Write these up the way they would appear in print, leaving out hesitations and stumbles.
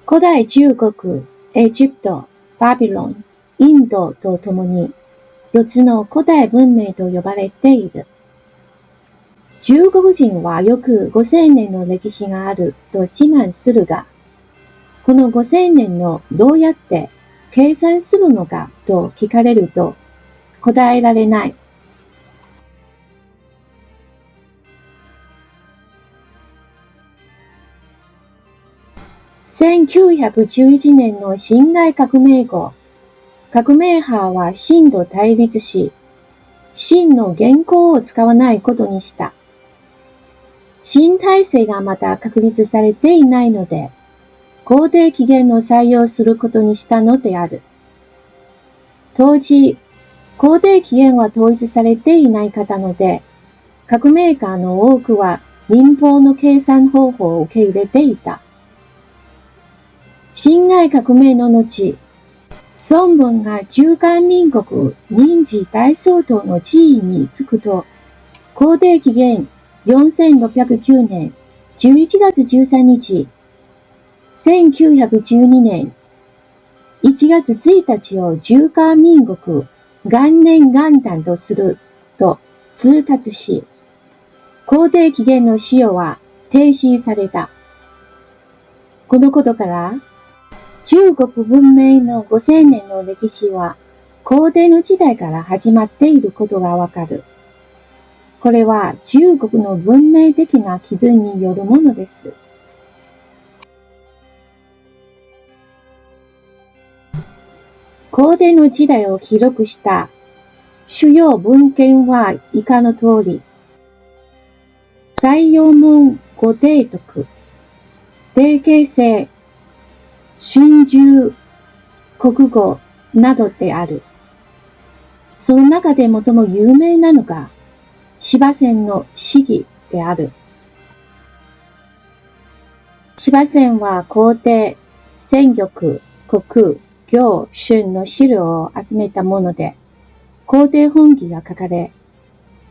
古代中国、エジプト、バビロン、インドとともに4つの古代文明と呼ばれている。中国人はよく5000年の歴史があると自慢するが、この5000年をどうやって計算するのかと聞かれると答えられない。1911年の辛亥革命後、革命派は清と対立し、清の元号を使わないことにした。清体制がまた確立されていないので、皇帝起源を採用することにしたのである。当時、皇帝起源は統一されていない方ので、革命家の多くは民法の計算方法を受け入れていた。辛亥革命の後、孫文が中華民国民事大総統の地位に就くと、皇帝起源4609年11月13日、1912年1月1日を中華民国元年元旦とすると通達し、皇帝起源の使用は停止された。このことから、中国文明の5000年の歴史は皇帝の時代から始まっていることがわかる。これは中国の文明的な基準によるものです。皇帝の時代を記録した主要文献は以下の通り、西洋文語提督、定型制、春秋、国語などである。その中で最も有名なのが、司馬遷の史記である。司馬遷は皇帝、戦国、国、行、春の資料を集めたもので、皇帝本紀が書かれ、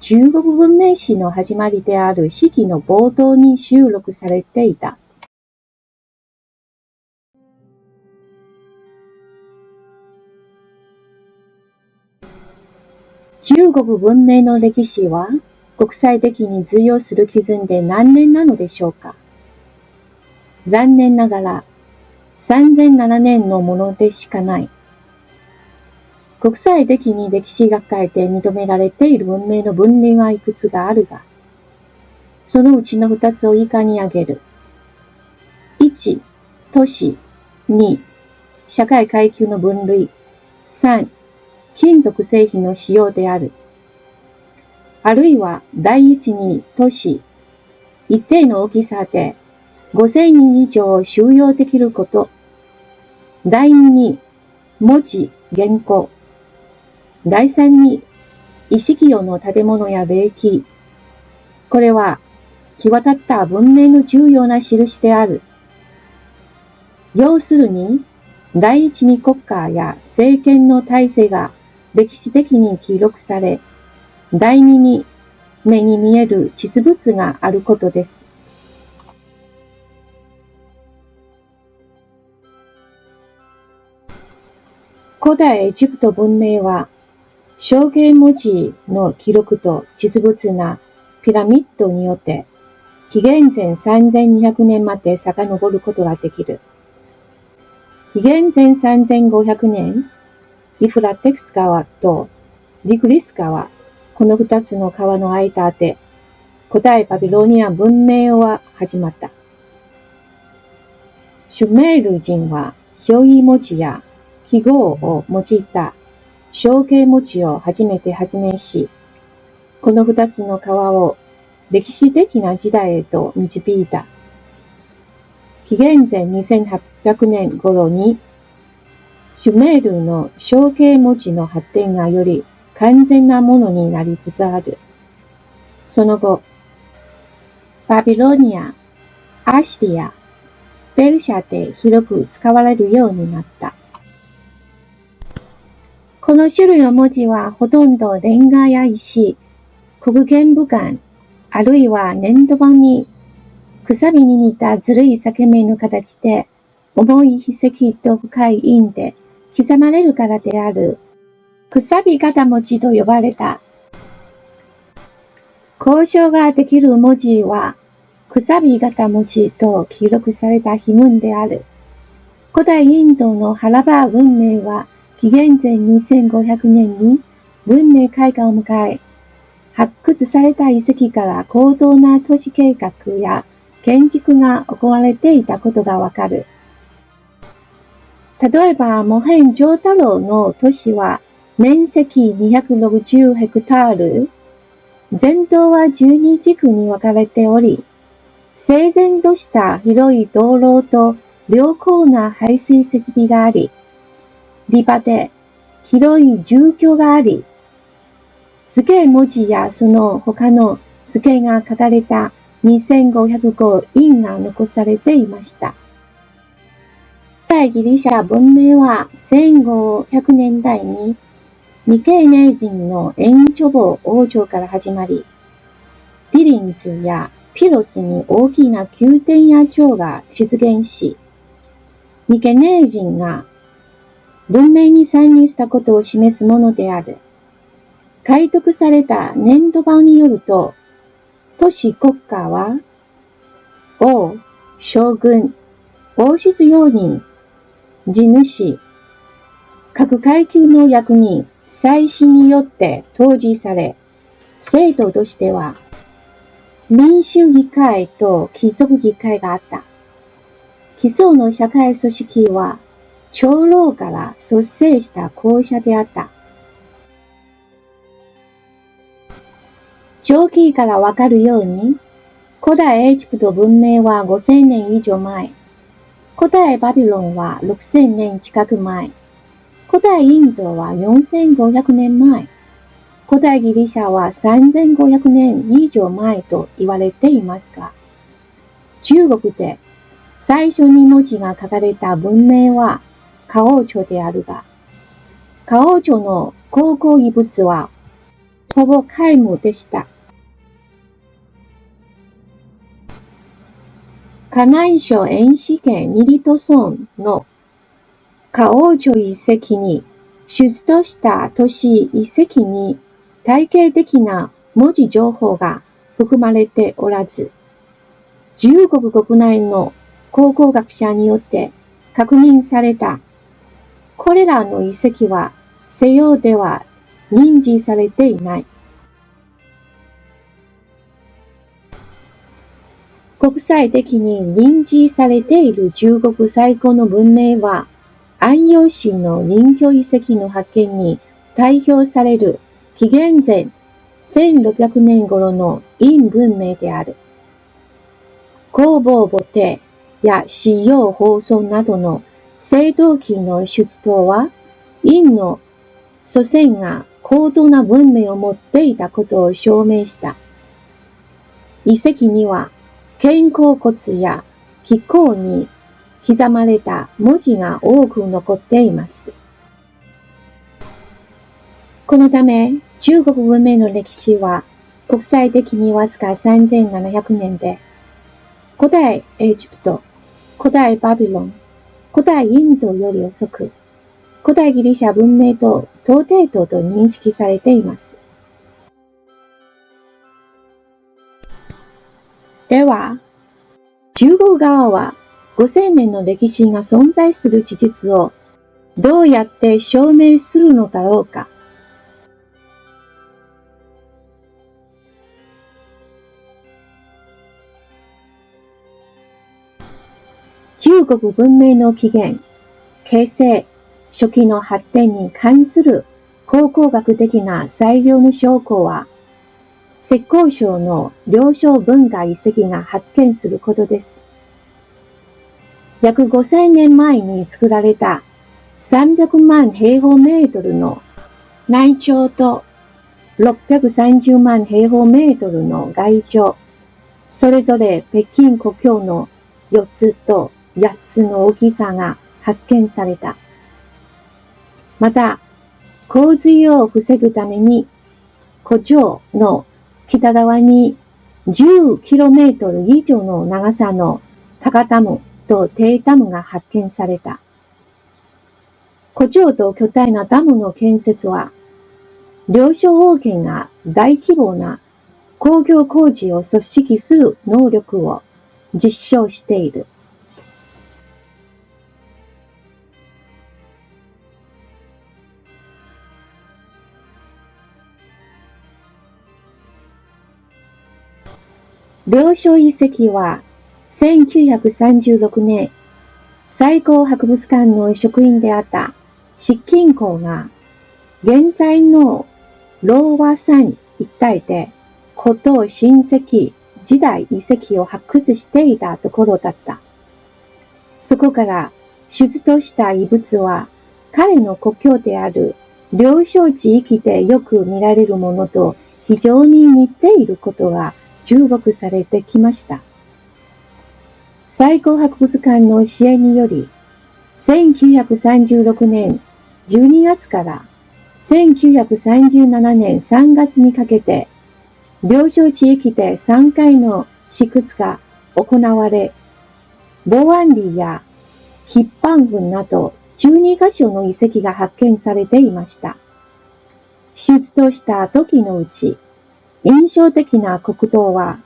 中国文明史の始まりである史記の冒頭に収録されていた。中国文明の歴史は国際的に通用する基準で何年なのでしょうか。残念ながら3007年のものでしかない。国際的に歴史学会で認められている文明の分類はいくつかあるが、そのうちの2つを以下に挙げる。1、都市。2、社会階級の分類。3、金属製品の使用である。あるいは第一に都市。一定の大きさで5000人以上を収容できること。第二に文字、原稿。第三に意識用の建物や霊気。これは際立った文明の重要な印である。要するに、第一に国家や政権の体制が歴史的に記録され、第二に目に見える実物があることです。古代エジプト文明は、象形文字の記録と実物なピラミッドによって、紀元前3200年まで遡ることができる。紀元前3500年、イフラテクス川とディグリス川、この2つの川の間で、古代バビロニア文明は始まった。シュメール人は表意文字や記号を用いた象形文字を初めて発明し、この2つの川を歴史的な時代へと導いた。紀元前2800年頃に、シュメールの象形文字の発展がより完全なものになりつつある。その後、バビロニア、アシリア、ペルシャで広く使われるようになった。この種類の文字はほとんどレンガや石、黒鍵部管、あるいは粘土板にくさびに似たずるい裂け目の形で重い筆跡と深い印で刻まれるからである。くさび型文字と呼ばれた。交渉ができる文字は、くさび型文字と記録された碑文である。古代インドのハラバー文明は、紀元前2500年に文明開化を迎え、発掘された遺跡から高度な都市計画や建築が行われていたことがわかる。例えば、モヘンジョタロの都市は、面積260ヘクタール、全島は12地区に分かれており、整然とした広い道路と良好な排水設備があり、リバで広い住居があり、図形文字やその他の図形が書かれた2505印が残されていました。古代ギリシャ文明は1500年代に未経名人のエンチョボ王朝から始まり、ピリンズやピロスに大きな宮殿や城が出現し、未経名人が文明に参入したことを示すものである。解読された年度版によると、都市国家は、王、将軍、王室用人、地主、各階級の役人、祭司によって統治され、制度としては、民主議会と貴族議会があった。基礎の社会組織は、長老から率先した校舎であった。上記からわかるように、古代エジプト文明は5000年以上前、古代バビロンは6000年近く前、古代インドは4500年前、古代ギリシャは3500年以上前と言われていますが、中国で最初に文字が書かれた文明は夏王朝であるが、夏王朝の考古遺物はほぼ皆無でした。河南省塩氏県ニリト村の夏王朝遺跡に出土した都市遺跡に体系的な文字情報が含まれておらず、中国国内の考古学者によって確認されたこれらの遺跡は西洋では認知されていない。国際的に認知されている中国最古の文明は、安陽市の人形遺跡の発見に代表される紀元前1600年頃の殷文明である。弘法母帝や四葉法尊などの青銅器の出土は、殷の祖先が高度な文明を持っていたことを証明した。遺跡には、肩甲骨や気甲に刻まれた文字が多く残っています。このため、中国文明の歴史は国際的にわずか3700年で、古代エジプト、古代バビロン、古代インドより遅く、古代ギリシャ文明と同程度と認識されています。では、中国側は5000年の歴史が存在する事実をどうやって証明するのだろうか。中国文明の起源、形成、初期の発展に関する考古学的な材料の証拠は、浙江省の良渞文化遺跡が発見することです。約5000年前に作られた300万平方メートルの内腸と630万平方メートルの外腸、それぞれ北京故郷の4つと8つの大きさが発見された。また、洪水を防ぐために、古城の北側に10km以上の長さの高ダム、と低ダムが発見された。古城と巨大なダムの建設は、領所王権が大規模な工業工事を組織する能力を実証している。領所遺跡は1936年、最高博物館の職員であった執金公が、現在のローワ山一帯で古東新石器時代遺跡を発掘していたところだった。そこから出土した遺物は、彼の故郷である領所地域でよく見られるものと非常に似ていることが注目されてきました。最高博物館の支援により、1936年12月から1937年3月にかけて、領所地域で3回の試掘が行われ、ボアンリやキッパンフンなど12カ所の遺跡が発見されていました。出土した時のうち、印象的な国土は、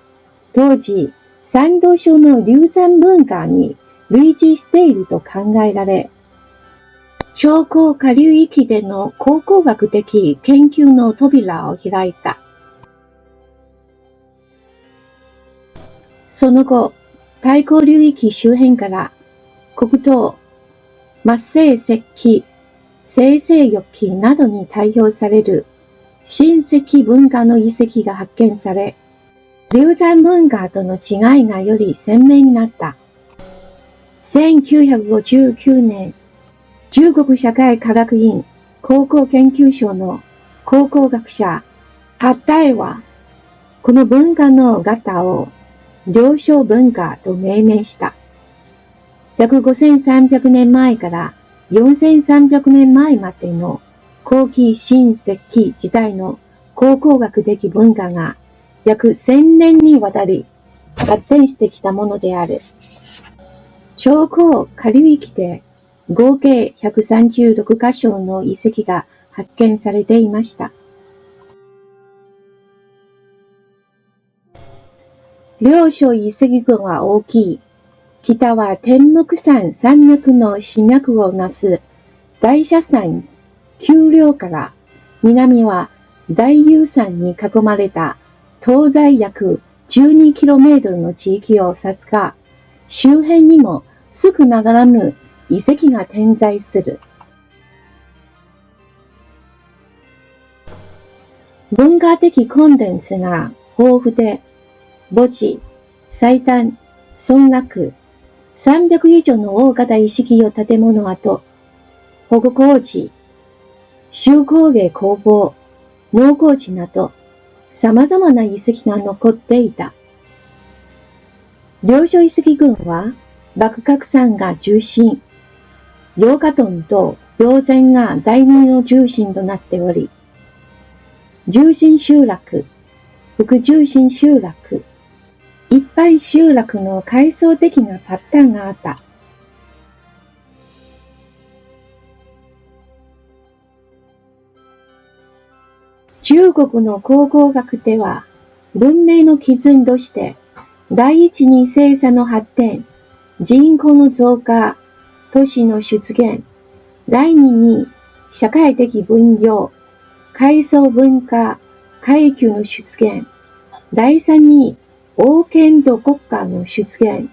当時、山東省の流山文化に類似していると考えられ、超高下流域での考古学的研究の扉を開いた。その後、太古流域周辺から黒陶、末世石器、生成玉器などに代表される新石文化の遺跡が発見され、流山文化との違いがより鮮明になった。1959年、中国社会科学院考古研究所の考古学者、ハッタイは、この文化の型を領所文化と命名した。約5300年前から4300年前までの後期新石器時代の考古学的文化が約1000年にわたり発展してきたものである。超高下流域で合計136カ所の遺跡が発見されていました。領所遺跡群は大きい。北は天目山山脈の支脈をなす大社山丘陵から、南は大雄山に囲まれた東西約 12km の地域を指すが、周辺にも少なからぬ遺跡が点在する。文化的コンテンツが豊富で、墓地、祭壇、村落、300以上の大型石器用建物跡、保護工事、手工芸工房、農耕地など、様々な遺跡が残っていた。領所遺跡群は、幕閣山が中心、楊家屯と霊山が第二の中心となっており、中心集落、副中心集落、一般集落の階層的なパターンがあった。中国の考古学では、文明の基準として、第一に生産の発展、人口の増加、都市の出現、第二に社会的分業、階層文化、階級の出現、第三に王権と国家の出現。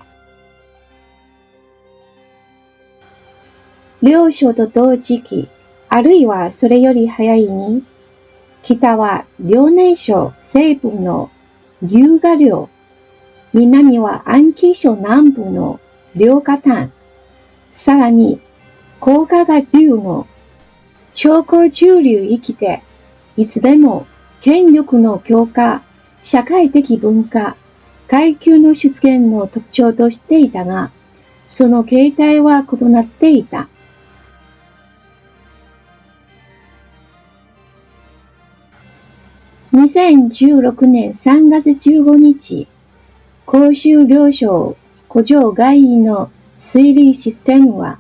領所と同時期、あるいはそれより早いに、北は遼寧省西部の牛賀領、南は安徽省南部の遼河丹、さらに黄河河流の超高中流域で、いつでも権力の強化、社会的文化、階級の出現の特徴としていたが、その形態は異なっていた。2016年3月15日、広州領所古城外院の推理システムは、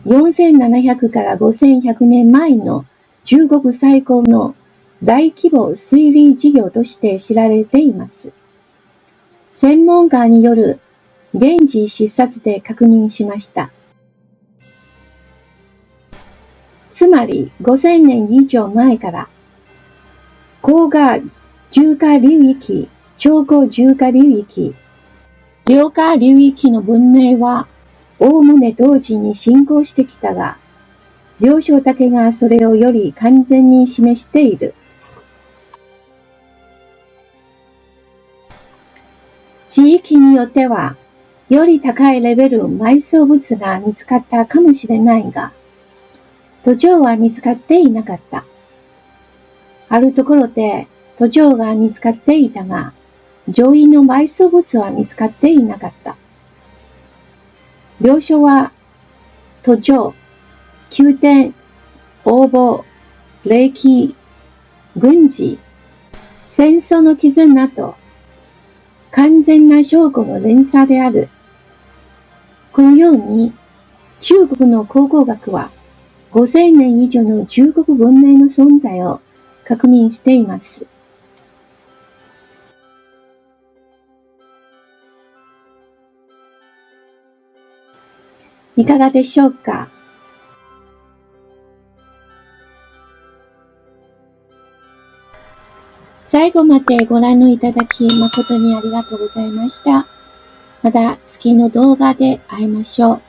4700から5100年前の中国最高の大規模推理事業として知られています。専門家による現地視察で確認しました。つまり5000年以上前から、黄河重化流域、長江重化流域、両河流域の文明は、おおむね同時に進行してきたが、両章だけがそれをより完全に示している。地域によっては、より高いレベル埋葬物が見つかったかもしれないが、途上は見つかっていなかった。あるところで途上が見つかっていたが、上位の埋葬物は見つかっていなかった。両書は、途上、宮殿、応募、霊気、軍事、戦争の傷など、完全な証拠の連鎖である。このように、中国の考古学は、5000年以上の中国文明の存在を確認しています。いかがでしょうか。最後までご覧いただき誠にありがとうございました。また次の動画で会いましょう。